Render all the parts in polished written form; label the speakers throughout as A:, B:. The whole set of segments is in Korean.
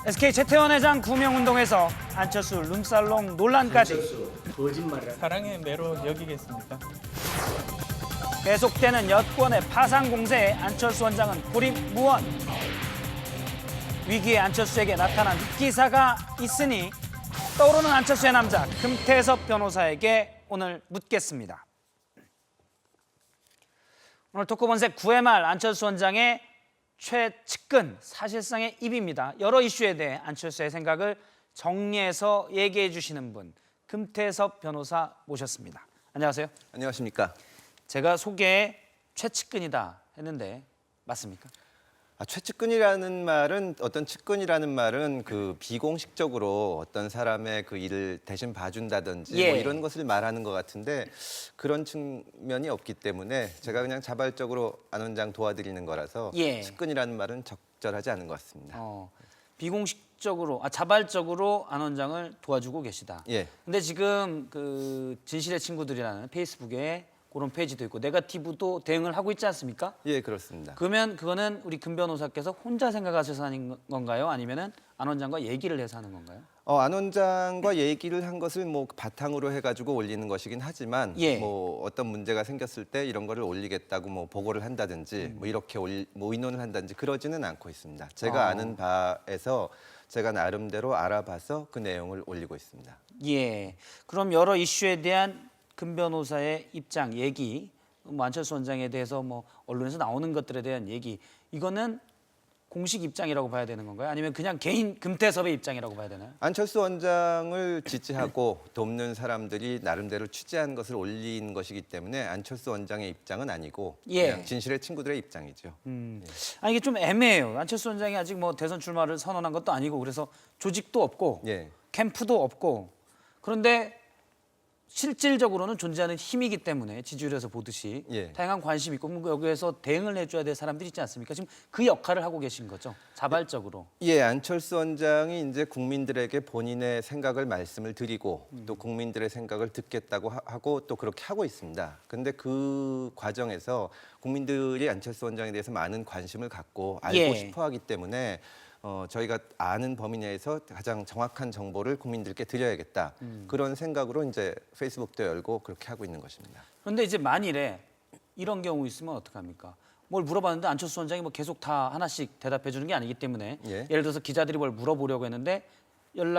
A: SK 최태원 회장 구명운동에서 안철수 룸살롱 논란까지
B: 안철수 거짓말이라.
C: 사랑의 매로 여기겠습니까?
A: 계속되는 여권의 파상 공세에 안철수 원장은 불임무원. 위기의 안철수에게 나타난 흑기사가 있으니 떠오르는 안철수의 남자 금태섭 변호사에게 오늘 묻겠습니다. 오늘 토크본색 9회 말 안철수 원장의 최측근 사실상의 입입니다. 여러 이슈에 대해 안철수의 생각을 정리해서 얘기해 주시는 분 금태섭 변호사 모셨습니다. 안녕하세요.
D: 안녕하십니까.
A: 제가 소개에 최측근이다 했는데 맞습니까?
D: 최측근이라는 말은 어떤 측근이라는 말은 그 비공식적으로 어떤 사람의 그 일을 대신 봐준다든지
A: 예.
D: 뭐 이런 것을 말하는 것 같은데 그런 측면이 없기 때문에 제가 그냥 자발적으로 안 원장 도와드리는 거라서
A: 예.
D: 측근이라는 말은 적절하지 않은 것 같습니다.
A: 비공식적으로 자발적으로 안 원장을 도와주고 계시다.
D: 예.
A: 근데 지금 그 진실의 친구들이라는 페이스북에 그런 페이지도 있고 네거티브도 대응을 하고 있지 않습니까?
D: 예, 그렇습니다.
A: 그러면 그거는 우리 금 변호사께서 혼자 생각하셔서 하는 건가요? 아니면은 안 원장과 얘기를 해서 하는 건가요?
D: 안 원장과 얘기를 한 것을 뭐 바탕으로 해가지고 올리는 것이긴 하지만
A: 예.
D: 뭐 어떤 문제가 생겼을 때 이런 거를 올리겠다고 뭐 보고를 한다든지 뭐 이렇게 뭐 의논을 한다든지 그러지는 않고 있습니다. 제가 아는 바에서 제가 나름대로 알아봐서 그 내용을 올리고 있습니다.
A: 예. 그럼 여러 이슈에 대한 금 변호사의 입장, 얘기, 뭐 안철수 원장에 대해서 뭐 언론에서 나오는 것들에 대한 얘기, 이거는 공식 입장이라고 봐야 되는 건가요? 아니면 그냥 개인 금태섭의 입장이라고 봐야 되나요?
D: 안철수 원장을 지지하고 돕는 사람들이 나름대로 취재한 것을 올린 것이기 때문에 안철수 원장의 입장은 아니고
A: 예.
D: 그냥 진실의 친구들의 입장이죠.
A: 아니 이게 좀 애매해요. 안철수 원장이 아직 뭐 대선 출마를 선언한 것도 아니고 그래서 조직도 없고
D: 예.
A: 캠프도 없고 그런데 실질적으로는 존재하는 힘이기 때문에 지지율에서 보듯이
D: 예.
A: 다양한 관심이 있고 뭐 여기에서 대응을 해줘야 될 사람들이 있지 않습니까? 지금 그 역할을 하고 계신 거죠. 자발적으로.
D: 예, 안철수 원장이 이제 국민들에게 본인의 생각을 말씀을 드리고 또 국민들의 생각을 듣겠다고 하고 또 그렇게 하고 있습니다. 근데 그 과정에서 국민들이 안철수 원장에 대해서 많은 관심을 갖고 알고
A: 예.
D: 싶어 하기 때문에 저희가 아는 범위 내에서 가장 정확한 정보를 국민들께 드려야겠다. 그런 생각으로 이제 페이스북도 열고 그렇게 하고 있는 것입니다.
A: 그런데 이제 만일에 이런 경우 있으면 어떡합니까? 뭘 물어봤는데 안철수 원장이 뭐 계속 다 하나씩 대답해 주는 게 아니기 때문에
D: 예.
A: 예를 들어서 기자들이 뭘 물어보려고 했는데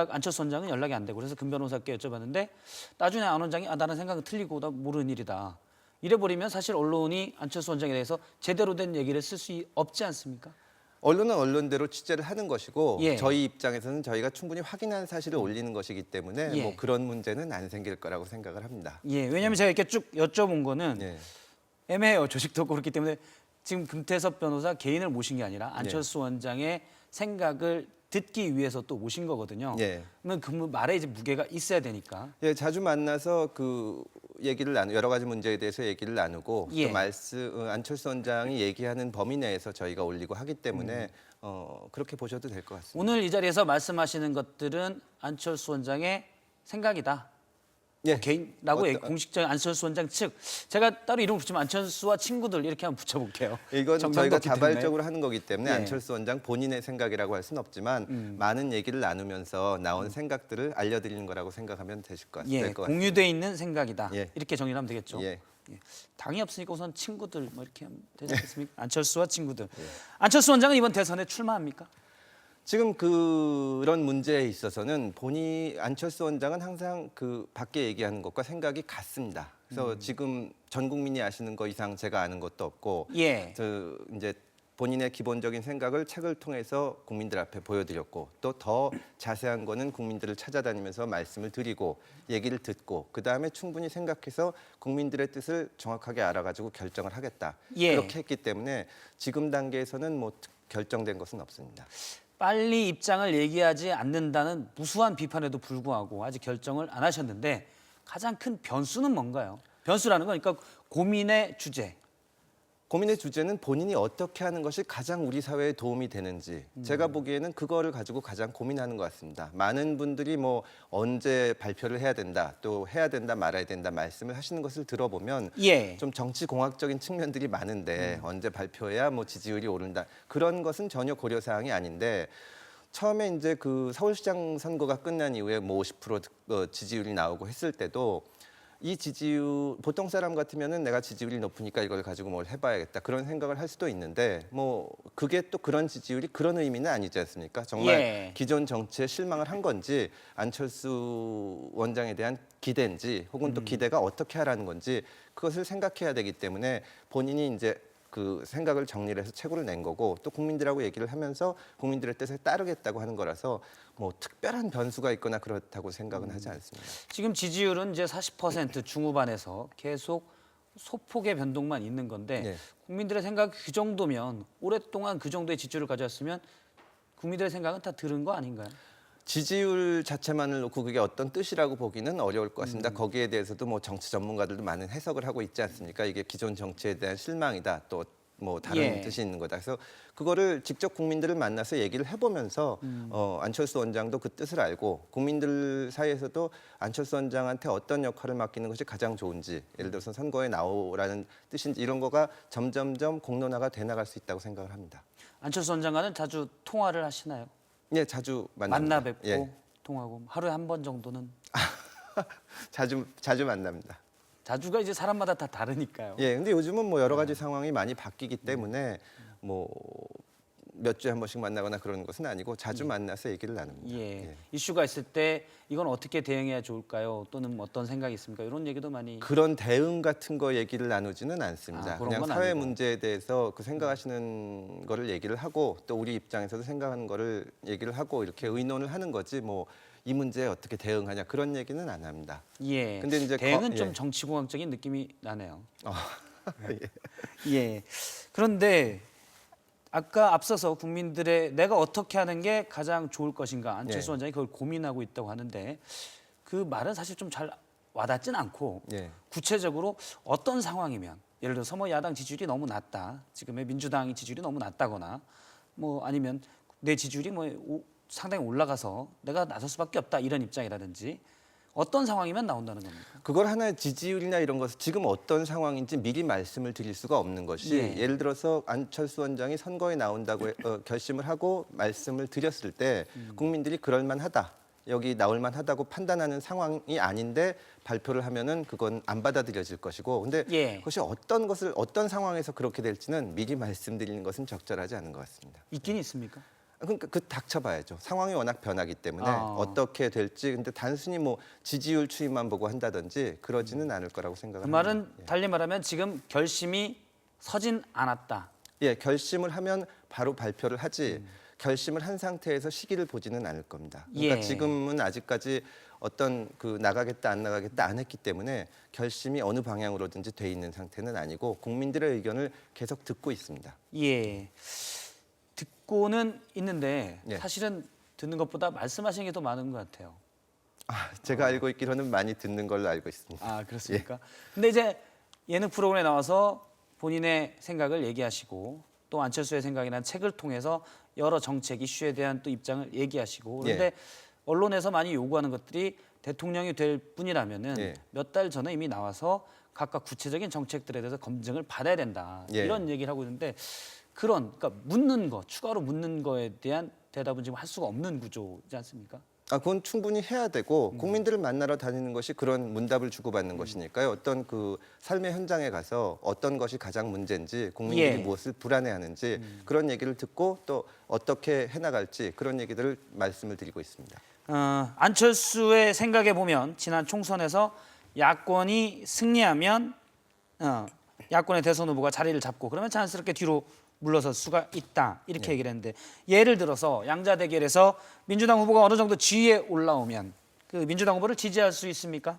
A: 안철수 원장은 연락이 안 되고 그래서 금 변호사께 여쭤봤는데 나중에 안 원장이 나는 생각은 틀리고 나 모르는 일이다. 이래버리면 사실 언론이 안철수 원장에 대해서 제대로 된 얘기를 쓸 수 없지 않습니까?
D: 언론은 언론대로 취재를 하는 것이고
A: 예.
D: 저희 입장에서는 저희가 충분히 확인한 사실을 올리는 것이기 때문에
A: 예.
D: 뭐 그런 문제는 안 생길 거라고 생각을 합니다.
A: 예, 왜냐하면 제가 이렇게 쭉 여쭤본 거는
D: 예.
A: 애매해요. 조직도 없고 그렇기 때문에 지금 금태섭 변호사 개인을 모신 게 아니라 안철수 원장의 생각을 듣기 위해서 또 모신 거거든요.
D: 예.
A: 그러면 그 말에 이제 무게가 있어야 되니까.
D: 예, 자주 만나서 그 얘기를 여러 가지 문제에 대해서 얘기를 나누고
A: 예.
D: 또 안철수 원장이 얘기하는 범위 내에서 저희가 올리고 하기 때문에 그렇게 보셔도 될 것 같습니다.
A: 오늘 이 자리에서 말씀하시는 것들은 안철수 원장의 생각이다.
D: 예.
A: 개인라고 공식적인 안철수 원장 측. 제가 따로 이름을 붙이면 안철수와 친구들 이렇게 한번 붙여볼게요.
D: 이건
A: 정당도
D: 저희가
A: 없기 때문에.
D: 자발적으로 하는 거기 때문에
A: 예.
D: 안철수 원장 본인의 생각이라고 할 수는 없지만 많은 얘기를 나누면서 나온 생각들을 알려드리는 거라고 생각하면 되실 것
A: 예,
D: 될 것 같습니다.
A: 공유돼 있는 생각이다.
D: 예.
A: 이렇게 정리를 하면 되겠죠.
D: 예.
A: 예. 당이 없으니까 우선 친구들 뭐 이렇게 하면 되지 않겠습니까? 안철수와 친구들. 안철수 원장은 이번 대선에 출마합니까?
D: 지금 그런 문제에 있어서는 안철수 원장은 항상 그 밖에 얘기하는 것과 생각이 같습니다. 그래서 지금 전 국민이 아시는 거 이상 제가 아는 것도 없고,
A: 예.
D: 이제 본인의 기본적인 생각을 책을 통해서 국민들 앞에 보여드렸고, 또 더 자세한 거는 국민들을 찾아다니면서 말씀을 드리고 얘기를 듣고 그 다음에 충분히 생각해서 국민들의 뜻을 정확하게 알아가지고 결정을 하겠다.
A: 예.
D: 그렇게 했기 때문에 지금 단계에서는 뭐 결정된 것은 없습니다.
A: 빨리 입장을 얘기하지 않는다는 무수한 비판에도 불구하고 아직 결정을 안 하셨는데 가장 큰 변수는 뭔가요? 변수라는 건 그러니까 고민의 주제.
D: 고민의 주제는 본인이 어떻게 하는 것이 가장 우리 사회에 도움이 되는지 제가 보기에는 그거를 가지고 가장 고민하는 것 같습니다. 많은 분들이 뭐 언제 발표를 해야 된다, 또 해야 된다, 말아야 된다 말씀을 하시는 것을 들어보면
A: 예.
D: 좀 정치공학적인 측면들이 많은데 언제 발표해야 뭐 지지율이 오른다 그런 것은 전혀 고려사항이 아닌데 처음에 이제 그 서울시장 선거가 끝난 이후에 뭐 50% 지지율이 나오고 했을 때도 이 지지율 보통 사람 같으면은 내가 지지율이 높으니까 이걸 가지고 뭘 해봐야겠다 그런 생각을 할 수도 있는데 뭐 그게 또 그런 지지율이 그런 의미는 아니지 않습니까? 정말
A: 예.
D: 기존 정치에 실망을 한 건지 안철수 원장에 대한 기대인지 혹은 또 기대가 어떻게 하라는 건지 그것을 생각해야 되기 때문에 본인이 이제 그 생각을 정리를 해서 책으로 낸 거고 또 국민들하고 얘기를 하면서 국민들의 뜻에 따르겠다고 하는 거라서 뭐 특별한 변수가 있거나 그렇다고 생각은 하지 않습니다.
A: 지금 지지율은 이제 40% 중후반에서 계속 소폭의 변동만 있는 건데
D: 네.
A: 국민들의 생각 그 정도면 오랫동안 그 정도의 지지율을 가져왔으면 국민들의 생각은 다 들은 거 아닌가요?
D: 지지율 자체만을 놓고 그게 어떤 뜻이라고 보기는 어려울 것 같습니다. 거기에 대해서도 뭐 정치 전문가들도 많은 해석을 하고 있지 않습니까? 이게 기존 정치에 대한 실망이다. 또 뭐 다른
A: 예.
D: 뜻이 있는 거다. 그래서 그거를 직접 국민들을 만나서 얘기를 해보면서 안철수 원장도 그 뜻을 알고 국민들 사이에서도 안철수 원장한테 어떤 역할을 맡기는 것이 가장 좋은지 예를 들어서 선거에 나오라는 뜻인지 이런 거가 점점점 공론화가 돼 나갈 수 있다고 생각을 합니다.
A: 안철수 원장과는 자주 통화를 하시나요?
D: 예, 자주 만납니다.
A: 만나 뵙고
D: 예,
A: 통하고 하루에 한 번 정도는
D: 자주 만납니다.
A: 자주가 이제 사람마다 다 다르니까요.
D: 예, 근데 요즘은 뭐 여러 가지 상황이 많이 바뀌기 때문에 뭐 몇 주에 한 번씩 만나거나 그러는 것은 아니고 자주 만나서 얘기를 나눕니다.
A: 예. 이슈가 있을 때 이건 어떻게 대응해야 좋을까요? 또는 어떤 생각이 있습니까? 이런 얘기도 많이
D: 그런 대응 같은 거 얘기를 나누지는 않습니다.
A: 그런
D: 그냥
A: 건
D: 사회
A: 아니고.
D: 문제에 대해서 그 생각하시는 거를 얘기를 하고 또 우리 입장에서도 생각하는 거를 얘기를 하고 이렇게 의논을 하는 거지 뭐 이 문제에 어떻게 대응하냐 그런 얘기는 안 합니다.
A: 예.
D: 근데 이제
A: 대응은 좀
D: 예.
A: 정치공학적인 느낌이 나네요.
D: 예.
A: 예. 그런데 아까 앞서서 국민들의 내가 어떻게 하는 게 가장 좋을 것인가 안철수
D: 예.
A: 원장이 그걸 고민하고 있다고 하는데 그 말은 사실 좀 잘 와닿진 않고
D: 예.
A: 구체적으로 어떤 상황이면 예를 들어서 뭐 야당 지지율이 너무 낮다 지금의 민주당이 지지율이 너무 낮다거나 뭐 아니면 내 지지율이 상당히 올라가서 내가 나설 수밖에 없다 이런 입장이라든지 어떤 상황이면 나온다는 겁니까?
D: 그걸 하나의 지지율이나 이런 것을 지금 어떤 상황인지 미리 말씀을 드릴 수가 없는 것이
A: 예.
D: 예를 들어서 안철수 원장이 선거에 나온다고 결심을 하고 말씀을 드렸을 때 국민들이 그럴 만하다. 여기 나올 만하다고 판단하는 상황이 아닌데 발표를 하면은 그건 안 받아들여질 것이고 근데
A: 예.
D: 그것이 어떤 상황에서 그렇게 될지는 미리 말씀드리는 것은 적절하지 않은 것 같습니다.
A: 있긴 있습니까?
D: 그러니까 그 닥쳐봐야죠. 상황이 워낙 변하기 때문에
A: 아.
D: 어떻게 될지 근데 단순히 뭐 지지율 추이만 보고 한다든지 그러지는 않을 거라고
A: 그
D: 생각합니다.
A: 말은 달리 말하면 지금 결심이 서진 않았다.
D: 예, 결심을 하면 바로 발표를 하지 결심을 한 상태에서 시기를 보지는 않을 겁니다. 그러니까
A: 예.
D: 지금은 아직까지 어떤 그 나가겠다 안 나가겠다 안 했기 때문에 결심이 어느 방향으로든지 돼 있는 상태는 아니고 국민들의 의견을 계속 듣고 있습니다.
A: 예. 듣고는 있는데
D: 예.
A: 사실은 듣는 것보다 말씀하시는 게 더 많은 것 같아요.
D: 제가 알고 있기로는 많이 듣는 걸로 알고 있습니다.
A: 아 그렇습니까? 근데 이제 예능 프로그램에 나와서 본인의 생각을 얘기하시고 또 안철수의 생각이나 책을 통해서 여러 정책 이슈에 대한 또 입장을 얘기하시고 그런데
D: 예.
A: 언론에서 많이 요구하는 것들이 대통령이 될 뿐이라면은
D: 예.
A: 몇 달 전에 이미 나와서 각각 구체적인 정책들에 대해서 검증을 받아야 된다
D: 예.
A: 이런 얘기를 하고 있는데 그러니까 묻는 거 추가로 묻는 거에 대한 대답은 지금 할 수가 없는 구조지 않습니까?
D: 그건 충분히 해야 되고 국민들을 만나러 다니는 것이 그런 문답을 주고받는 것이니까요. 어떤 그 삶의 현장에 가서 어떤 것이 가장 문제인지 국민들이
A: 예.
D: 무엇을 불안해하는지 그런 얘기를 듣고 또 어떻게 해나갈지 그런 얘기들을 말씀을 드리고 있습니다.
A: 안철수의 생각에 보면 지난 총선에서 야권이 승리하면 야권의 대선 후보가 자리를 잡고 그러면 자연스럽게 뒤로 물러설 수가 있다 이렇게 얘기를 했는데 예를 들어서 양자 대결에서 민주당 후보가 어느 정도 지위에 올라오면 그 민주당 후보를 지지할 수 있습니까?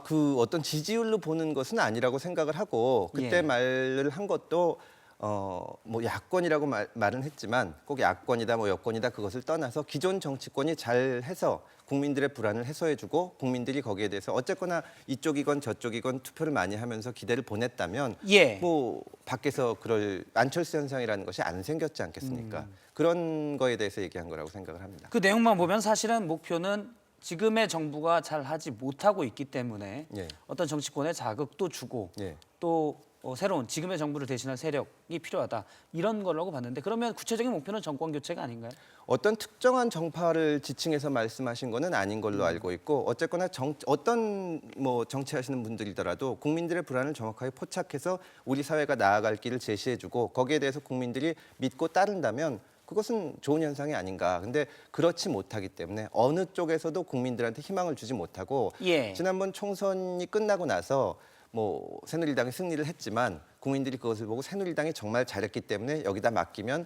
D: 그 어떤 지지율로 보는 것은 아니라고 생각을 하고 그때
A: 예.
D: 말을 한 것도 뭐 야권이라고 말은 했지만 꼭 야권이다 뭐 여권이다 그것을 떠나서 기존 정치권이 잘해서 국민들의 불안을 해소해주고 국민들이 거기에 대해서 어쨌거나 이쪽이건 저쪽이건 투표를 많이 하면서 기대를 보냈다면
A: 예.
D: 뭐 밖에서 그럴 안철수 현상이라는 것이 안 생겼지 않겠습니까? 그런 거에 대해서 얘기한 거라고 생각을 합니다.
A: 그 내용만 보면 사실은 목표는 지금의 정부가 잘 하지 못하고 있기 때문에
D: 예.
A: 어떤 정치권에 자극도 주고
D: 예.
A: 또 새로운 지금의 정부를 대신할 세력이 필요하다 이런 거라고 봤는데 그러면 구체적인 목표는 정권 교체가 아닌가요?
D: 어떤 특정한 정파를 지칭해서 말씀하신 거는 아닌 걸로 알고 있고 어쨌거나 어떤 뭐 정치하시는 분들이더라도 국민들의 불안을 정확하게 포착해서 우리 사회가 나아갈 길을 제시해주고 거기에 대해서 국민들이 믿고 따른다면 그것은 좋은 현상이 아닌가. 근데 그렇지 못하기 때문에 어느 쪽에서도 국민들한테 희망을 주지 못하고
A: 예.
D: 지난번 총선이 끝나고 나서 뭐 새누리당이 승리를 했지만 국민들이 그것을 보고 새누리당이 정말 잘했기 때문에 여기다 맡기면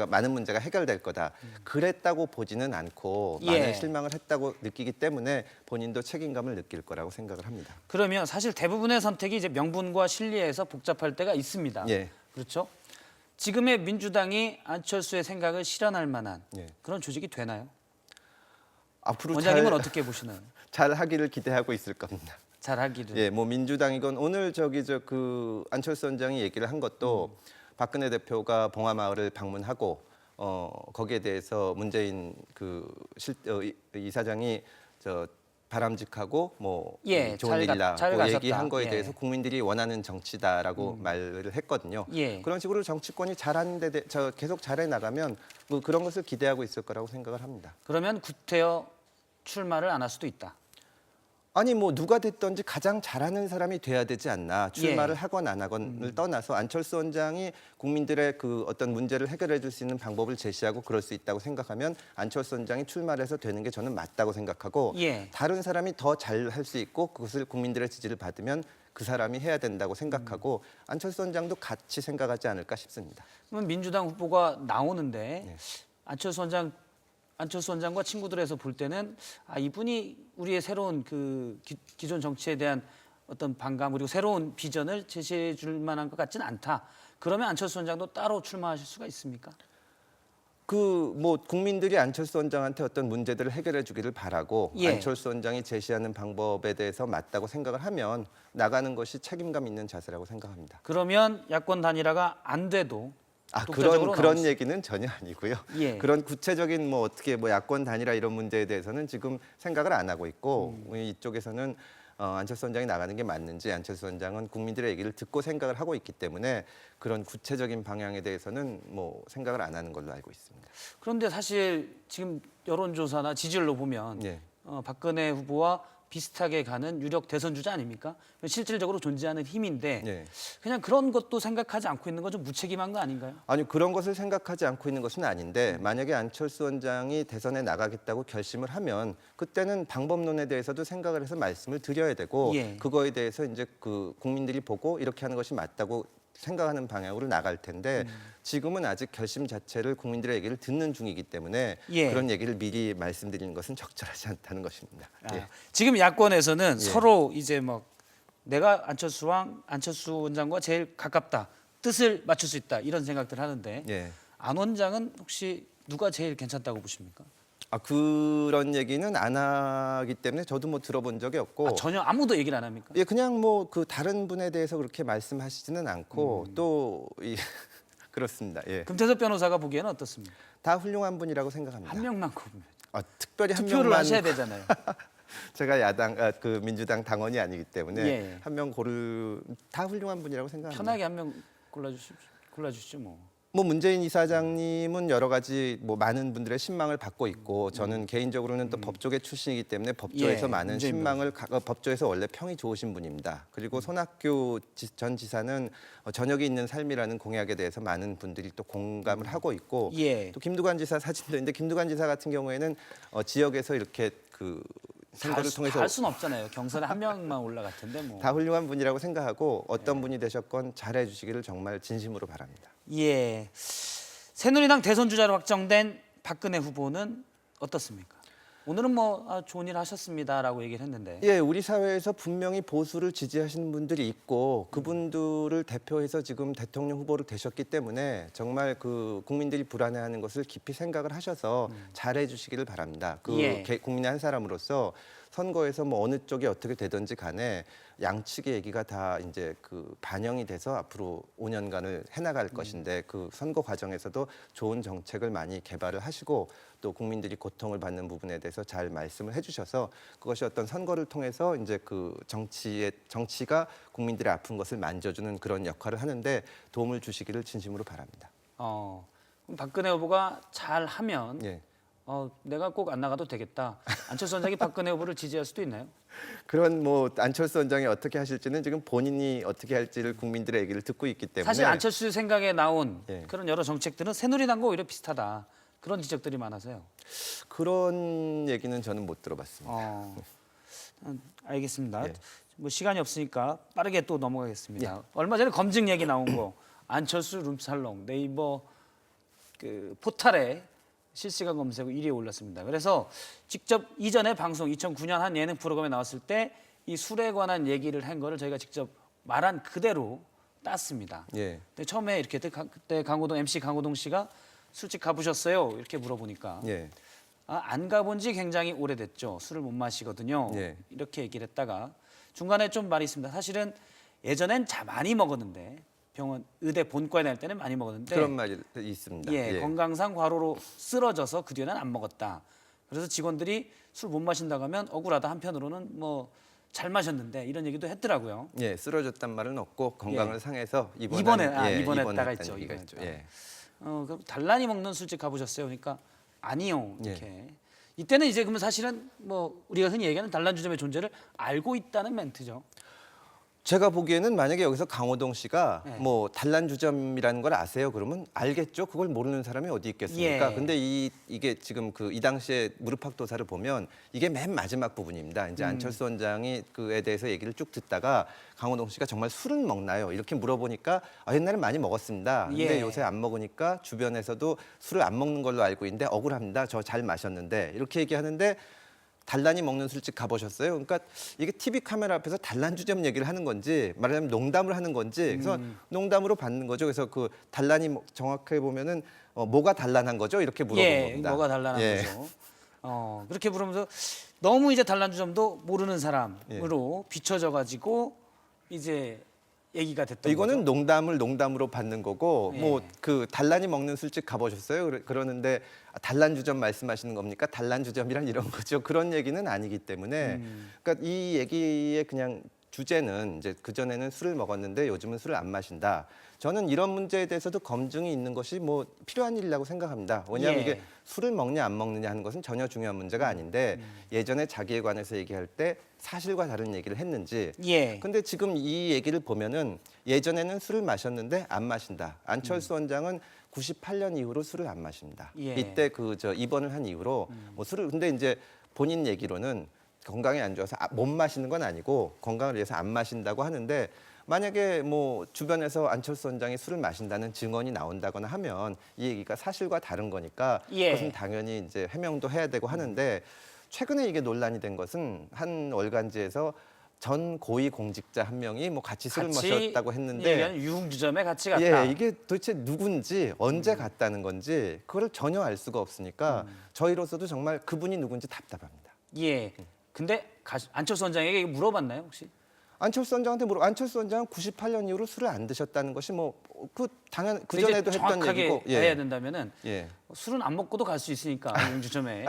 D: 많은 문제가 해결될 거다. 그랬다고 보지는 않고
A: 예.
D: 많은 실망을 했다고 느끼기 때문에 본인도 책임감을 느낄 거라고 생각을 합니다.
A: 그러면 사실 대부분의 선택이 이제 명분과 실리에서 복잡할 때가 있습니다.
D: 예.
A: 그렇죠? 지금의 민주당이 안철수의 생각을 실현할 만한
D: 예.
A: 그런 조직이 되나요?
D: 앞으로
A: 원장님은 어떻게 보시나요?
D: 잘 하기를 기대하고 있을 겁니다.
A: 잘하기를.
D: 예, 뭐 민주당이건 오늘 안철수 원장이 얘기를 한 것도 박근혜 대표가 봉화마을을 방문하고 거기에 대해서 문재인 이사장이 바람직하고 뭐
A: 예,
D: 좋은 일이라고
A: 잘 가셨다.
D: 얘기한 거에
A: 예.
D: 대해서 국민들이 원하는 정치다라고 말을 했거든요.
A: 예.
D: 그런 식으로 정치권이 잘하는데 계속 잘해 나가면 뭐 그런 것을 기대하고 있을 거라고 생각을 합니다.
A: 그러면 구태여 출마를 안 할 수도 있다.
D: 아니 뭐 누가 됐든지 가장 잘하는 사람이 돼야 되지 않나. 출마를
A: 예.
D: 하건 안 하건을 떠나서 안철수 원장이 국민들의 그 어떤 문제를 해결해 줄 수 있는 방법을 제시하고 그럴 수 있다고 생각하면 안철수 원장이 출마를 해서 되는 게 저는 맞다고 생각하고
A: 예.
D: 다른 사람이 더 잘 할 수 있고 그것을 국민들의 지지를 받으면 그 사람이 해야 된다고 생각하고 안철수 원장도 같이 생각하지 않을까 싶습니다.
A: 그러면 민주당 후보가 나오는데
D: 네.
A: 안철수 원장과 친구들에서 볼 때는 이분이 우리의 새로운 기존 정치에 대한 어떤 반감 그리고 새로운 비전을 제시해 줄 만한 것 같지는 않다. 그러면 안철수 원장도 따로 출마하실 수가 있습니까?
D: 뭐 국민들이 안철수 원장한테 어떤 문제들을 해결해 주기를 바라고
A: 예.
D: 안철수 원장이 제시하는 방법에 대해서 맞다고 생각을 하면 나가는 것이 책임감 있는 자세라고 생각합니다.
A: 그러면 야권 단일화가 안 돼도
D: 그런
A: 독자적으로
D: 얘기는 전혀 아니고요.
A: 예.
D: 그런 구체적인 뭐 어떻게 뭐 야권 단일화 이런 문제에 대해서는 지금 생각을 안 하고 있고 이쪽에서는 안철수 원장이 나가는 게 맞는지 안철수 원장은 국민들의 얘기를 듣고 생각을 하고 있기 때문에 그런 구체적인 방향에 대해서는 뭐 생각을 안 하는 걸로 알고 있습니다.
A: 그런데 사실 지금 여론조사나 지지율로 보면
D: 예.
A: 박근혜 후보와 비슷하게 가는 유력 대선 주자 아닙니까? 실질적으로 존재하는 힘인데
D: 예.
A: 그냥 그런 것도 생각하지 않고 있는 건 좀 무책임한 거 아닌가요?
D: 아니 그런 것을 생각하지 않고 있는 것은 아닌데 만약에 안철수 원장이 대선에 나가겠다고 결심을 하면 그때는 방법론에 대해서도 생각을 해서 말씀을 드려야 되고
A: 예.
D: 그거에 대해서 이제 국민들이 보고 이렇게 하는 것이 맞다고 생각하는 방향으로 나갈 텐데 지금은 아직 결심 자체를 국민들의 얘기를 듣는 중이기 때문에
A: 예.
D: 그런 얘기를 미리 말씀드리는 것은 적절하지 않다는 것입니다. 예.
A: 지금 야권에서는 서로 이제 내가 안철수 원장과 제일 가깝다, 뜻을 맞출 수 있다 이런 생각들 하는데
D: 예.
A: 안 원장은 혹시 누가 제일 괜찮다고 보십니까?
D: 그런 얘기는 안 하기 때문에 저도 뭐 들어본 적이 없고
A: 전혀 아무도 얘기를 안 합니까?
D: 예, 그냥 뭐 다른 분에 대해서 그렇게 말씀하시지는 않고 또 그렇습니다. 예.
A: 금태섭 변호사가 보기에는 어떻습니까?
D: 다 훌륭한 분이라고 생각합니다.
A: 한 명만 꼽으면
D: 특별히 한
A: 투표를
D: 명만
A: 하셔야 되잖아요.
D: 제가 민주당 당원이 아니기 때문에
A: 예.
D: 한 명 다 훌륭한 분이라고 생각합니다.
A: 편하게 한 명 골라주시죠 뭐.
D: 뭐 문재인 이사장님은 여러 가지 뭐 많은 분들의 신망을 받고 있고 저는 개인적으로는 또 법조계 출신이기 때문에 법조에서
A: 예,
D: 많은
A: 문재인
D: 신망을 법조에서 원래 평이 좋으신 분입니다. 그리고 손학규 전 지사는 저녁이 있는 삶이라는 공약에 대해서 많은 분들이 또 공감을 하고 있고
A: 예.
D: 또 김두관 지사 사진도 있는데 김두관 지사 같은 경우에는 지역에서 이렇게 선거를 통해서
A: 할 수는 없잖아요. 경선에 한 명만 올라갈 텐데 뭐.
D: 다 훌륭한 분이라고 생각하고 어떤 분이 되셨건 잘해 주시기를 정말 진심으로 바랍니다.
A: 예. 새누리당 대선 주자로 확정된 박근혜 후보는 어떻습니까? 오늘은 좋은 일 하셨습니다라고 얘기를 했는데.
D: 예, 우리 사회에서 분명히 보수를 지지하시는 분들이 있고 그분들을 대표해서 지금 대통령 후보를 되셨기 때문에 정말 국민들이 불안해하는 것을 깊이 생각을 하셔서 잘해 주시기를 바랍니다.
A: 예.
D: 국민의 한 사람으로서 선거에서 뭐 어느 쪽이 어떻게 되든지 간에 양측의 얘기가 다 이제 그 반영이 돼서 앞으로 5년간을 해나갈 것인데 그 선거 과정에서도 좋은 정책을 많이 개발을 하시고 또 국민들이 고통을 받는 부분에 대해서 잘 말씀을 해주셔서 그것이 어떤 선거를 통해서 이제 그 정치가 국민들의 아픈 것을 만져주는 그런 역할을 하는데 도움을 주시기를 진심으로 바랍니다.
A: 그럼 박근혜 후보가 잘하면
D: 예.
A: 내가 꼭 안 나가도 되겠다. 안철수 원장이 박근혜 후보를 지지할 수도 있나요?
D: 그런 뭐 안철수 원장이 어떻게 하실지는 지금 본인이 어떻게 할지를 국민들의 얘기를 듣고 있기 때문에
A: 사실 안철수 생각에 나온
D: 예.
A: 그런 여러 정책들은 새누리당과 오히려 비슷하다. 그런 지적들이 많아서요.
D: 그런 얘기는 저는 못 들어봤습니다.
A: 알겠습니다.
D: 예.
A: 뭐 시간이 없으니까 빠르게 또 넘어가겠습니다.
D: 예.
A: 얼마 전에 검증 얘기 나온 거 안철수 룸살롱 네이버 그 포털에 실시간 검색 후 1위에 올랐습니다. 그래서 직접 이전에 방송 2009년 한 예능 프로그램에 나왔을 때 이 술에 관한 얘기를 한 거를 저희가 직접 말한 그대로 땄습니다.
D: 예.
A: 근데 처음에 이렇게 그때 강호동 MC 강호동 씨가 술집 가보셨어요? 이렇게 물어보니까
D: 예.
A: 안 가본 지 굉장히 오래됐죠. 술을 못 마시거든요.
D: 예.
A: 이렇게 얘기를 했다가 중간에 좀 말이 있습니다. 사실은 예전엔 많이 먹었는데 병원 의대 본과에 다닐 때는 많이 먹었는데
D: 그런 말이 있습니다.
A: 예, 건강상 과로로 쓰러져서 그 뒤에는 안 먹었다. 그래서 직원들이 술 못 마신다고 하면 억울하다. 한편으로는 뭐 잘 마셨는데 이런 얘기도 했더라고요.
D: 예, 쓰러졌단 말은 없고 건강을
A: 예.
D: 상해서
A: 입원했다가
D: 입원했다는
A: 있죠.
D: 얘기가 있죠. 예.
A: 그럼 달란이 먹는 술집 가보셨어요? 그러니까 아니요.
D: 예.
A: 이렇게. 이때는 이제 그러면 사실은 뭐 우리가 흔히 얘기하는 단란주점의 존재를 알고 있다는 멘트죠.
D: 제가 보기에는 만약에 여기서 강호동 씨가
A: 네.
D: 뭐 단란주점이라는 걸 아세요? 그러면 알겠죠. 그걸 모르는 사람이 어디 있겠습니까?
A: 예.
D: 근데 이게 지금 이 당시에 무릎팍도사를 보면 이게 맨 마지막 부분입니다. 이제 안철수 원장이 그에 대해서 얘기를 쭉 듣다가 강호동 씨가 정말 술은 먹나요? 이렇게 물어보니까 옛날에 많이 먹었습니다. 근데
A: 예.
D: 요새 안 먹으니까 주변에서도 술을 안 먹는 걸로 알고 있는데 억울합니다. 저 잘 마셨는데 이렇게 얘기하는데 단란이 먹는 술집 가보셨어요? 그러니까 이게 TV 카메라 앞에서 단란주점 얘기를 하는 건지 말하자면 농담을 하는 건지 그래서 농담으로 받는 거죠. 그래서 그 단란이 정확하게 보면은 뭐가 단란한 거죠? 이렇게 물어본
A: 예,
D: 겁니다.
A: 뭐가 단란한
D: 예.
A: 거죠. 그렇게 물으면서 너무 이제 단란주점도 모르는 사람으로 비춰져 가지고 이제 얘기가 됐던
D: 이거는
A: 거죠.
D: 농담을 농담으로 받는 거고
A: 예.
D: 뭐 그 단란이 먹는 술집 가보셨어요? 그러는데 단란주점 말씀하시는 겁니까? 단란주점이란 이런 거죠. 그런 얘기는 아니기 때문에 그러니까 이 얘기의 그냥 주제는 이제 그전에는 술을 먹었는데 요즘은 술을 안 마신다. 저는 이런 문제에 대해서도 검증이 있는 것이 뭐 필요한 일이라고 생각합니다. 왜냐하면
A: 예.
D: 이게 술을 먹냐 안 먹느냐 하는 것은 전혀 중요한 문제가 아닌데 예전에 자기에 관해서 얘기할 때 사실과 다른 얘기를 했는지
A: 예.
D: 근데 지금 이 얘기를 보면은 예전에는 술을 마셨는데 안 마신다. 안철수 원장은 98년 이후로 술을 안 마십니다.
A: 예.
D: 이때 입원을 한 이후로 뭐 술을 근데 이제 본인 얘기로는 건강에 안 좋아서 못 마시는 건 아니고 건강을 위해서 안 마신다고 하는데 만약에 뭐 주변에서 안철수 원장이 술을 마신다는 증언이 나온다거나 하면 이 얘기가 사실과 다른 거니까
A: 예.
D: 그것은 당연히 이제 해명도 해야 되고 하는데 최근에 이게 논란이 된 것은 한 월간지에서 전 고위 공직자 한 명이 뭐 같이 술을 마셨다고 했는데
A: 유흥주점에 같이 갔다.
D: 예, 이게 도대체 누군지 언제 갔다는 건지 그걸 전혀 알 수가 없으니까 저희로서도 정말 그분이 누군지 답답합니다.
A: 예. 근데 안철수 원장에게 물어봤나요 혹시?
D: 안철수 원장한테 안철수 원장은 98년 이후로 술을 안 드셨다는 것이 뭐 당연 그
A: 이제
D: 전에도 했던
A: 정확하게
D: 얘기고
A: 해야 된다면은
D: 예.
A: 술은 안 먹고도 갈 수 있으니까 유흥주점에.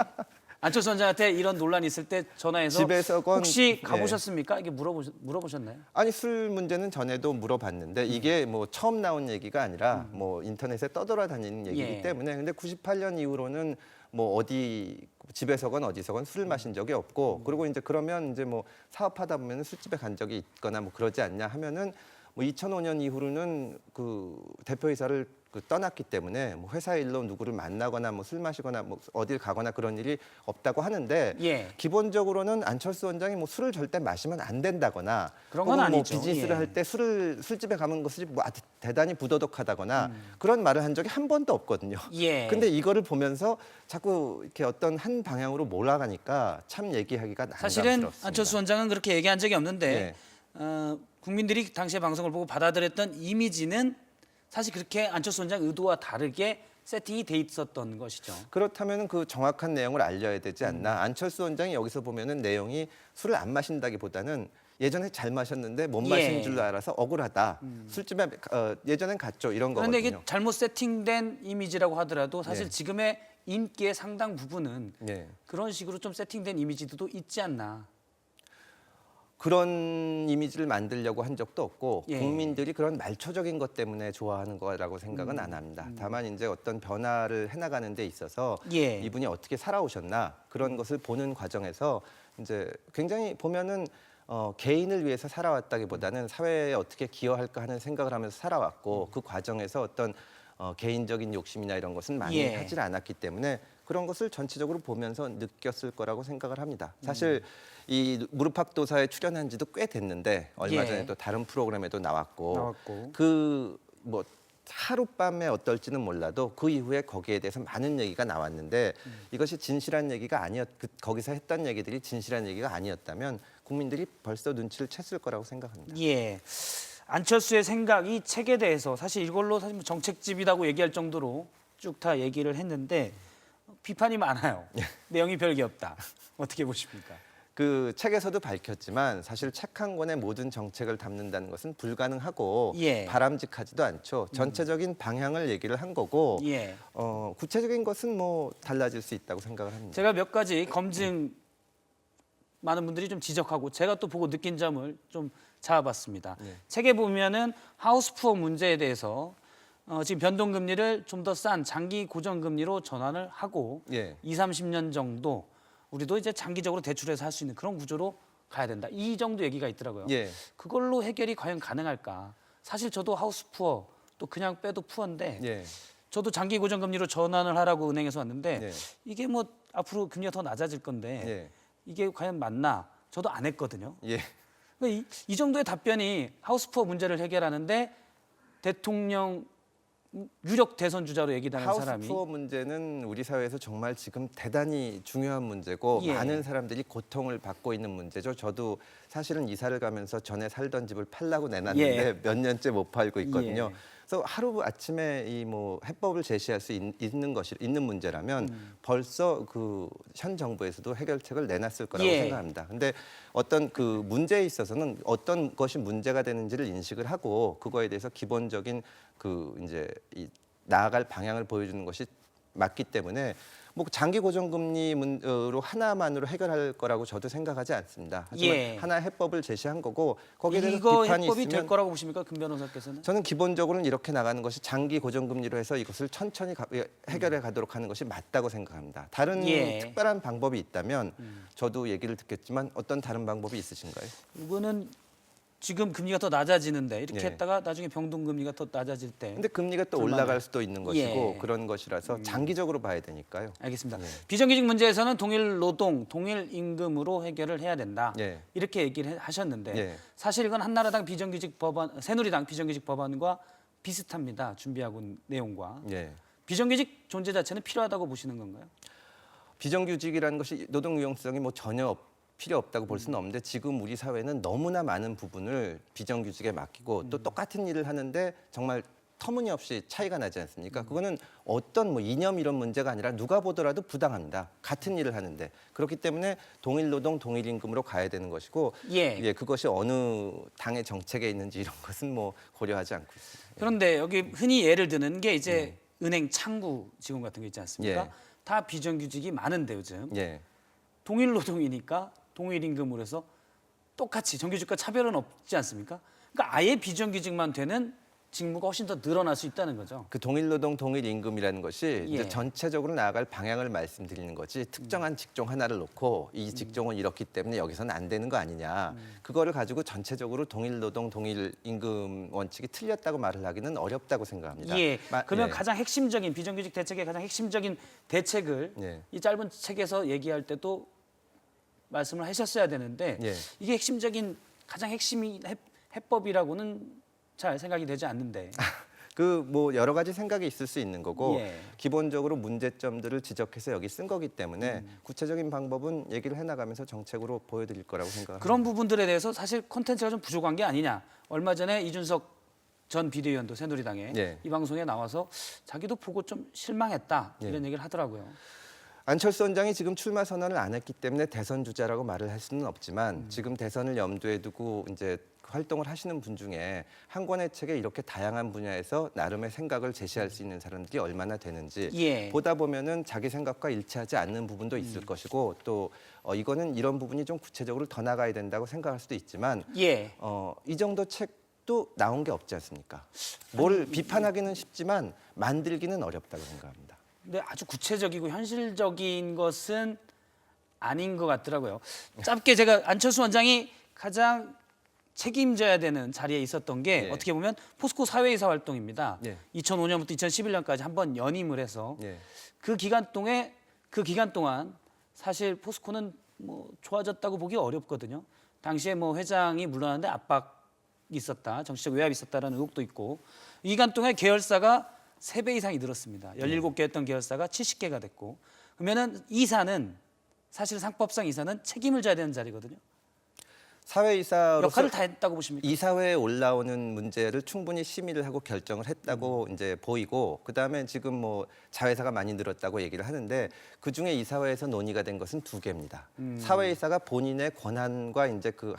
A: 안철수 원장한테 이런 논란이 있을 때 전화해서
D: 집에서건
A: 혹시
D: 예.
A: 가보셨습니까? 이게 물어보셨나요?
D: 아니 술 문제는 전에도 물어봤는데 이게 뭐 처음 나온 얘기가 아니라 뭐 인터넷에 떠돌아다니는 얘기이기
A: 예.
D: 때문에 근데 98년 이후로는 뭐 어디 집에서건 어디서건 술을 마신 적이 없고 그리고 이제 그러면 이제 뭐 사업하다 보면 술집에 간 적이 있거나 뭐 그러지 않냐 하면은 뭐 2005년 이후로는 그 대표이사를 떠났기 때문에 뭐 회사 일로 누구를 만나거나 뭐 술 마시거나 뭐 어딜 가거나 그런 일이 없다고 하는데
A: 예.
D: 기본적으로는 안철수 원장이 뭐 술을 절대 마시면 안 된다거나
A: 그런 건
D: 혹은 뭐
A: 아니죠.
D: 비즈니스를
A: 예.
D: 할 때 술집에 가는 것이 뭐 대단히 부도덕하다거나 그런 말을 한 적이 한 번도 없거든요.
A: 예.
D: 근데 이거를 보면서 자꾸 이렇게 어떤 한 방향으로 몰아가니까 참 얘기하기가
A: 사실은
D: 난감스럽습니다.
A: 안철수 원장은 그렇게 얘기한 적이 없는데
D: 예.
A: 국민들이 당시에 방송을 보고 받아들였던 이미지는 사실 그렇게 안철수 원장 의도와 다르게 세팅이 돼 있었던 것이죠.
D: 그렇다면 그 정확한 내용을 알려야 되지 않나. 안철수 원장이 여기서 보면은 내용이 술을 안 마신다기보다는 예전에 잘 마셨는데 못 마신
A: 예.
D: 줄 알아서 억울하다. 술집에 예전엔 갔죠. 이런
A: 그런데
D: 거거든요.
A: 이게 잘못 세팅된 이미지라고 하더라도 사실
D: 예.
A: 지금의 인기의 상당 부분은
D: 예.
A: 그런 식으로 좀 세팅된 이미지도 있지 않나.
D: 그런 이미지를 만들려고 한 적도 없고
A: 예.
D: 국민들이 그런 말초적인 것 때문에 좋아하는 거라고 생각은 안 합니다. 다만 이제 어떤 변화를 해나가는 데 있어서
A: 예.
D: 이분이 어떻게 살아오셨나 그런 것을 보는 과정에서 이제 굉장히 보면은 개인을 위해서 살아왔다기보다는 사회에 어떻게 기여할까 하는 생각을 하면서 살아왔고 그 과정에서 어떤 개인적인 욕심이나 이런 것은 많이
A: 예.
D: 하질 않았기 때문에 그런 것을 전체적으로 보면서 느꼈을 거라고 생각을 합니다. 사실 이 무릎팍도사에 출연한 지도 꽤 됐는데 얼마
A: 예.
D: 전에 또 다른 프로그램에도 나왔고
A: 나왔고.
D: 그 뭐 하룻밤에 어떨지는 몰라도 그 이후에 거기에 대해서 많은 얘기가 나왔는데 이것이 진실한 얘기가 거기서 했던 얘기들이 진실한 얘기가 아니었다면 국민들이 벌써 눈치를 챘을 거라고 생각합니다.
A: 예. 안철수의 생각, 이 책에 대해서 사실 이걸로 사실 뭐 정책집이라고 얘기할 정도로 쭉 다 얘기를 했는데 비판이 많아요. 내용이 별게 없다. 어떻게 보십니까?
D: 그 책에서도 밝혔지만 사실 책 한 권에 모든 정책을 담는다는 것은 불가능하고
A: 예.
D: 바람직하지도 않죠. 전체적인 방향을 얘기를 한 거고
A: 예.
D: 구체적인 것은 뭐 달라질 수 있다고 생각을 합니다.
A: 제가 몇 가지 검증 많은 분들이 좀 지적하고 제가 또 보고 느낀 점을 좀 잡아봤습니다.
D: 네.
A: 책에 보면은 하우스 푸어 문제에 대해서 지금 변동금리를 좀 더 싼 장기 고정금리로 전환을 하고
D: 예.
A: 20-30년 정도 우리도 이제 장기적으로 대출해서 할 수 있는 그런 구조로 가야 된다. 이 정도 얘기가 있더라고요.
D: 예.
A: 그걸로 해결이 과연 가능할까? 사실 저도 하우스 푸어 또 그냥 빼도 푸어인데
D: 예.
A: 저도 장기 고정금리로 전환을 하라고 은행에서 왔는데
D: 예.
A: 이게 뭐 앞으로 금리가 더 낮아질 건데
D: 예.
A: 이게 과연 맞나? 저도 안 했거든요.
D: 예.
A: 그러니까 이 정도의 답변이 하우스 푸어 문제를 해결하는데 대통령 유력 대선 주자로 얘기하는
D: 하우스
A: 사람이
D: 푸어 문제는 우리 사회에서 정말 지금 대단히 중요한 문제고
A: 예.
D: 많은 사람들이 고통을 받고 있는 문제죠. 저도 사실은 이사를 가면서 전에 살던 집을 팔라고 내놨는데
A: 예.
D: 몇 년째 못 팔고 있거든요.
A: 예.
D: 그래서 하루 아침에 이 뭐 해법을 제시할 수 있는 문제라면 벌써 그 현 정부에서도 해결책을 내놨을 거라고
A: 예.
D: 생각합니다. 근데 어떤 그 문제에 있어서는 어떤 것이 문제가 되는지를 인식을 하고 그거에 대해서 기본적인 그 이제 이 나아갈 방향을 보여주는 것이 맞기 때문에 뭐 장기 고정금리로 하나만으로 해결할 거라고 저도 생각하지 않습니다. 하지만
A: 예.
D: 하나의 해법을 제시한 거고 거기에 대해서
A: 이거
D: 비판이
A: 해법이
D: 있으면
A: 될 거라고 보십니까? 금 변호사께서는?
D: 저는 기본적으로는 이렇게 나가는 것이 장기 고정금리로 해서 이것을 천천히 해결해 가도록 하는 것이 맞다고 생각합니다. 다른
A: 예.
D: 특별한 방법이 있다면 저도 얘기를 듣겠지만 어떤 다른 방법이 있으신가요?
A: 이거는 지금 금리가 더 낮아지는데 이렇게
D: 예.
A: 했다가 나중에 병동금리가 더 낮아질 때
D: 근데 금리가 또
A: 불만을.
D: 올라갈 수도 있는 것이고
A: 예.
D: 그런 것이라서 장기적으로 봐야 되니까요.
A: 알겠습니다.
D: 예.
A: 비정규직 문제에서는 동일 노동, 동일 임금으로 해결을 해야 된다.
D: 예.
A: 이렇게 얘기를 하셨는데
D: 예.
A: 사실 이건 한나라당 비정규직 법안, 새누리당 비정규직 법안과 비슷합니다. 준비하고 있는 내용과
D: 예.
A: 비정규직 존재 자체는 필요하다고 보시는 건가요?
D: 비정규직이라는 것이 노동 유연성이 뭐 전혀 필요 없다고 볼 수는 없는데 지금 우리 사회는 너무나 많은 부분을 비정규직에 맡기고 또 똑같은 일을 하는데 정말 터무니없이 차이가 나지 않습니까? 그거는 어떤 뭐 이념 이런 문제가 아니라 누가 보더라도 부당합니다. 같은 일을 하는데 그렇기 때문에 동일 노동 동일 임금으로 가야 되는 것이고
A: 예.
D: 그것이 어느 당의 정책에 있는지 이런 것은 뭐 고려하지 않고 있습니다.
A: 그런데 여기 흔히 예를 드는 게 이제 은행 창구 직원 같은 거 있지 않습니까?
D: 예.
A: 다 비정규직이 많은데 요즘
D: 예.
A: 동일 노동이니까 동일 임금으로 해서 똑같이 정규직과 차별은 없지 않습니까? 그러니까 아예 비정규직만 되는 직무가 훨씬 더 늘어날 수 있다는 거죠.
D: 그 동일 노동 동일 임금이라는 것이
A: 예.
D: 이제 전체적으로 나아갈 방향을 말씀드리는 거지 특정한 직종 하나를 놓고 이 직종은 이렇기 때문에 여기서는 안 되는 거 아니냐 그거를 가지고 전체적으로 동일 노동 동일 임금 원칙이 틀렸다고 말을 하기는 어렵다고 생각합니다.
A: 예. 그러면
D: 예.
A: 가장 핵심적인 비정규직 대책의 가장 핵심적인 대책을
D: 예.
A: 이 짧은 책에서 얘기할 때도 말씀을 하셨어야 되는데
D: 예.
A: 이게 핵심적인 가장 핵심이 해법이라고는 잘 생각이 되지 않는데.
D: 그 뭐 여러 가지 생각이 있을 수 있는 거고
A: 예.
D: 기본적으로 문제점들을 지적해서 여기 쓴 거기 때문에 구체적인 방법은 얘기를 해나가면서 정책으로 보여드릴 거라고 생각합니다.
A: 그런 부분들에 대해서 사실 콘텐츠가 좀 부족한 게 아니냐. 얼마 전에 이준석 전 비대위원도 새누리당에
D: 예.
A: 이 방송에 나와서 자기도 보고 좀 실망했다 이런
D: 예.
A: 얘기를 하더라고요.
D: 안철수 원장이 지금 출마 선언을 안 했기 때문에 대선 주자라고 말을 할 수는 없지만 지금 대선을 염두에 두고 이제 활동을 하시는 분 중에 한 권의 책에 이렇게 다양한 분야에서 나름의 생각을 제시할 수 있는 사람들이 얼마나 되는지
A: 예.
D: 보다 보면은 자기 생각과 일치하지 않는 부분도 있을 것이고 또 이거는 이런 부분이 좀 구체적으로 더 나가야 된다고 생각할 수도 있지만
A: 예.
D: 이 정도 책도 나온 게 없지 않습니까? 뭘 비판하기는 쉽지만 만들기는 어렵다고 생각합니다.
A: 근데 아주 구체적이고 현실적인 것은 아닌 것 같더라고요. 짧게 제가 안철수 원장이 가장 책임져야 되는 자리에 있었던 게
D: 예.
A: 어떻게 보면 포스코 사회이사 활동입니다.
D: 예.
A: 2005년부터 2011년까지 한번 연임을 해서
D: 예.
A: 그 기간 동안 사실 포스코는 뭐 좋아졌다고 보기 어렵거든요. 당시에 뭐 회장이 물러났는데 압박이 있었다, 정치적 외압이 있었다라는 의혹도 있고 이 기간 동안 계열사가 3배 이상이 늘었습니다. 17개였던 계열사가 70개가 됐고 그러면은 이사는 사실 상법상 이사는 책임을 져야 되는 자리거든요.
D: 사회이사로서
A: 역할을 다 했다고 보십니까?
D: 이사회에 올라오는 문제를 충분히 심의를 하고 결정을 했다고 이제 보이고 그다음에 지금 뭐 자회사가 많이 늘었다고 얘기를 하는데 그중에 이사회에서 논의가 된 것은 2개입니다. 사회이사가 본인의 권한과 이제 그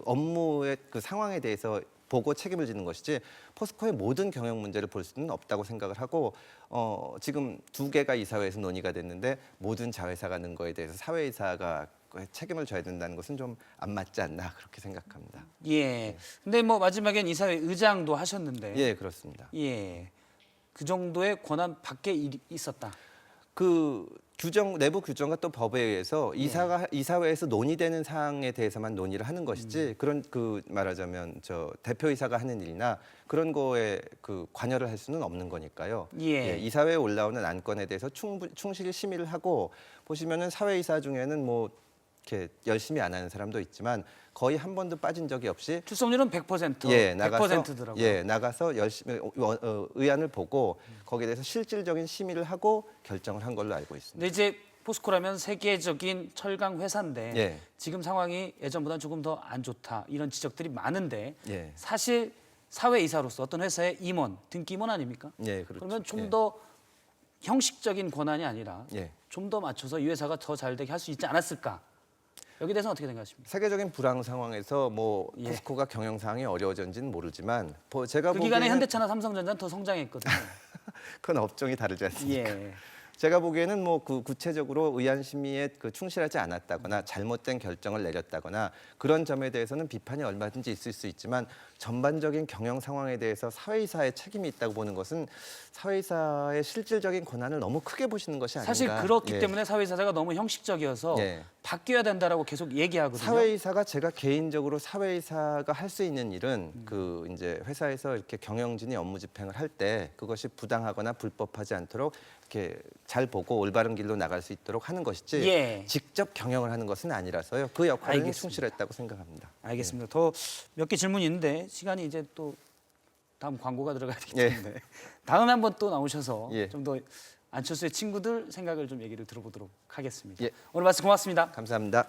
D: 업무의 그 상황에 대해서 보고 책임을 지는 것이지 포스코의 모든 경영 문제를 볼 수는 없다고 생각을 하고 지금 2개가 이사회에서 논의가 됐는데 모든 자회사가 는 거에 대해서 사회이사가 책임을 져야 된다는 것은 좀 안 맞지 않나 그렇게 생각합니다.
A: 예. 근데 뭐 마지막엔 이사회 의장도 하셨는데
D: 예, 그렇습니다.
A: 예. 그 정도의 권한 밖에 있었다.
D: 그 내부 규정과 또 법에 의해서 이사회에서 논의되는 사항에 대해서만 논의를 하는 것이지 그런 그 말하자면 저 대표이사가 하는 일이나 그런 거에 그 관여를 할 수는 없는 거니까요.
A: 예.
D: 이사회에 올라오는 안건에 대해서 충실히 심의를 하고 보시면은 사회이사 중에는 뭐 이렇게 열심히 안 하는 사람도 있지만 거의 한 번도 빠진 적이 없이
A: 출석률은 100%,
D: 예, 나가서
A: 100%더라고요.
D: 나가서 열심히 의안을 보고 거기에 대해서 실질적인 심의를 하고 결정을 한 걸로 알고 있습니다.
A: 근데 이제 포스코라면 세계적인 철강 회사인데
D: 예.
A: 지금 상황이 예전보다 조금 더 안 좋다 이런 지적들이 많은데
D: 예.
A: 사실 사회이사로서 어떤 회사의 임원, 등기 임원 아닙니까?
D: 예, 그렇죠.
A: 그러면 좀
D: 예.
A: 더 형식적인 권한이 아니라
D: 예.
A: 좀 더 맞춰서 이 회사가 더 잘 되게 할 수 있지 않았을까? 여기 대해서 어떻게 생각하십니까?
D: 세계적인 불황 상황에서 뭐
A: 예.
D: 포스코가 경영 상황이 어려워졌는지는 모르지만 제가
A: 그 기간에
D: 보기에는
A: 현대차나 삼성전자는 더 성장했거든요.
D: 그건 업종이 다르지 않습니까?
A: 예.
D: 제가 보기에는 뭐 그 구체적으로 의안 심의에 그 충실하지 않았다거나 잘못된 결정을 내렸다거나 그런 점에 대해서는 비판이 얼마든지 있을 수 있지만 전반적인 경영 상황에 대해서 사회이사의 책임이 있다고 보는 것은 사회이사의 실질적인 권한을 너무 크게 보시는 것이 아닌가.
A: 사실 그렇기
D: 예.
A: 때문에 사회이사가 너무 형식적이어서
D: 예.
A: 바뀌어야 된다라고 계속 얘기하거든요.
D: 사회이사가 제가 개인적으로 사회이사가 할 수 있는 일은 그 이제 회사에서 이렇게 경영진이 업무 집행을 할 때 그것이 부당하거나 불법하지 않도록 이렇게 잘 보고 올바른 길로 나갈 수 있도록 하는 것이지
A: 예.
D: 직접 경영을 하는 것은 아니라서요. 그 역할은
A: 알겠습니다.
D: 충실했다고 생각합니다.
A: 알겠습니다. 더 몇 개 질문이 있는데 시간이 이제 또 다음 광고가 들어가야 되기
D: 예.
A: 때문에 다음에 한번 또 나오셔서
D: 예.
A: 좀 더 안철수의 친구들 생각을 좀 얘기를 들어보도록 하겠습니다.
D: 예.
A: 오늘 말씀 고맙습니다.
D: 감사합니다.